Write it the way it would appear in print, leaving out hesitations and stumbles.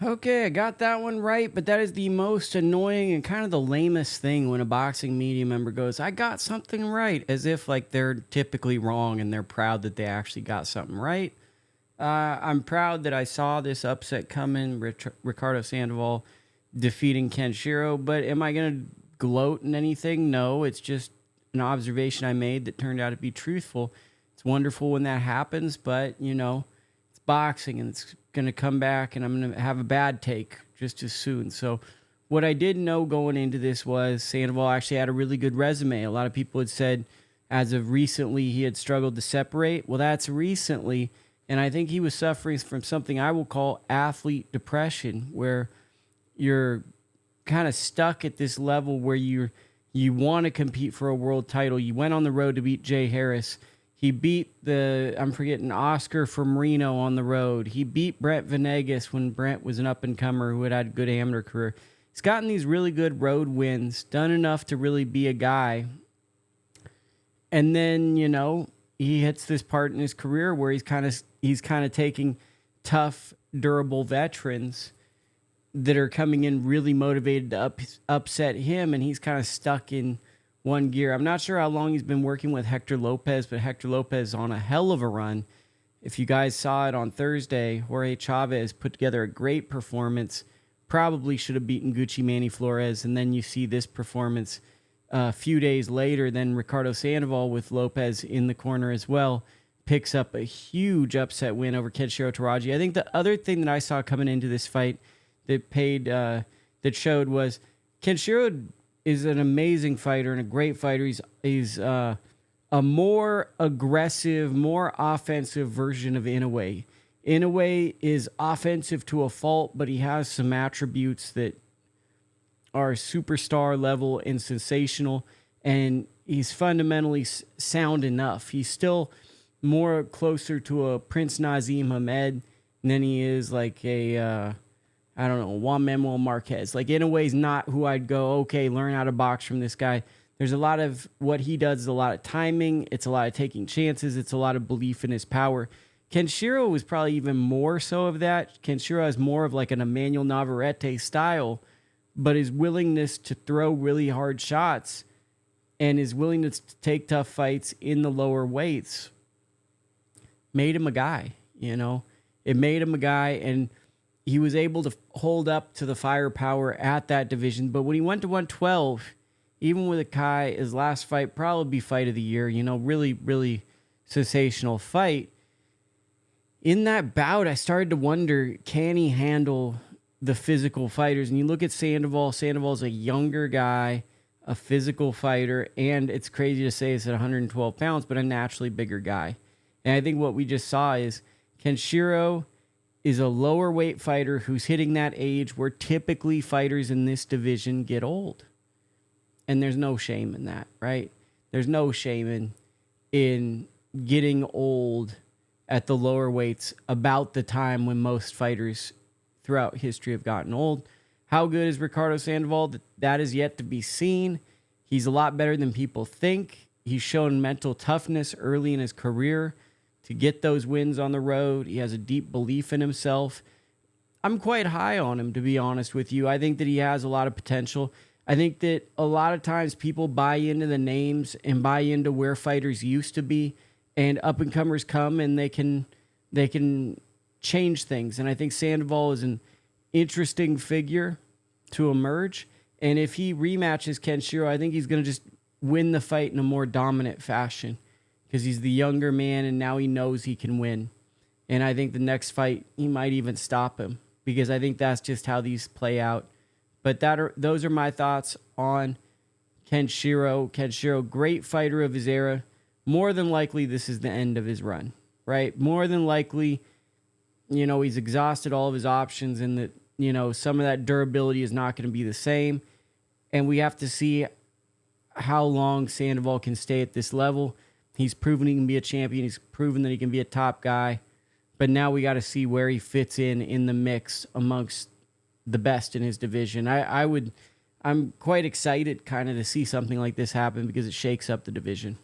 Okay, I got that one right, but that is the most annoying and kind of the lamest thing when a boxing media member goes, I got something right, as if like they're typically wrong and they're proud that they actually got something right. I'm proud that I saw this upset coming, Ricardo Sandoval defeating Kenshiro, but am I going to gloat in anything? No, it's just an observation I made that turned out to be truthful. It's wonderful when that happens, but it's boxing and it's going to come back and I'm going to have a bad take just as soon. So, what I did know going into this was Sandoval actually had a really good resume. A lot of people had said as of recently he had struggled to separate. Well, that's recently. And I think he was suffering from something I will call athlete depression, where you're kind of stuck at this level where you want to compete for a world title. You went on the road to beat Jay Harris. He beat I'm forgetting, Oscar from Reno on the road. He beat Brent Venegas when Brent was an up-and-comer who had a good amateur career. He's gotten these really good road wins, done enough to really be a guy. And then, he hits this part in his career where he's kind of taking tough, durable veterans that are coming in really motivated to upset him, and he's kind of stuck in one gear. I'm not sure how long he's been working with Hector Lopez, but Hector Lopez is on a hell of a run. If you guys saw it on Thursday, Jorge Chavez put together a great performance. Probably should have beaten Gucci Manny Flores, and then you see this performance a few days later. Then Ricardo Sandoval with Lopez in the corner as well picks up a huge upset win over Kenshiro Teraji. I think the other thing that I saw coming into this fight that showed was Kenshiro is an amazing fighter and a great fighter. He's a more aggressive, more offensive version of Inoue. Inoue is offensive to a fault, but he has some attributes that are superstar level and sensational, and he's fundamentally sound enough. He's still more closer to a Prince Nazim Hamed than he is like a I don't know, Juan Manuel Marquez. Like, in a way, is not who I'd go, okay, learn how to box from this guy. There's a lot of what he does is a lot of timing. It's a lot of taking chances. It's a lot of belief in his power. Kenshiro was probably even more so of that. Kenshiro has more of like an Emmanuel Navarrete style, but his willingness to throw really hard shots and his willingness to take tough fights in the lower weights made him a guy, It made him a guy, and he was able to hold up to the firepower at that division. But when he went to 112, even with Akai, his last fight, probably fight of the year, really, really sensational fight. In that bout, I started to wonder, can he handle the physical fighters? And you look at Sandoval. Sandoval's a younger guy, a physical fighter, and it's crazy to say it's at 112 pounds, but a naturally bigger guy. And I think what we just saw is Kenshiro is a lower weight fighter who's hitting that age where typically fighters in this division get old. And there's no shame in that, right? There's no shame in getting old at the lower weights about the time when most fighters throughout history have gotten old. How good is Ricardo Sandoval? That is yet to be seen. He's a lot better than people think. He's shown mental toughness early in his career to get those wins on the road. He has a deep belief in himself. I'm quite high on him, to be honest with you. I think that he has a lot of potential. I think that a lot of times people buy into the names and buy into where fighters used to be, and up-and-comers come and they can change things. And I think Sandoval is an interesting figure to emerge. And if he rematches Kenshiro, I think he's going to just win the fight in a more dominant fashion, because he's the younger man and now he knows he can win. And I think the next fight, he might even stop him, because I think that's just how these play out. But those are my thoughts on Kenshiro. Kenshiro, great fighter of his era. More than likely, this is the end of his run, right? More than likely, he's exhausted all of his options, and that, some of that durability is not going to be the same. And we have to see how long Sandoval can stay at this level. He's proven he can be a champion. He's proven that he can be a top guy. But now we got to see where he fits in the mix amongst the best in his division. I'm quite excited kind of to see something like this happen, because it shakes up the division.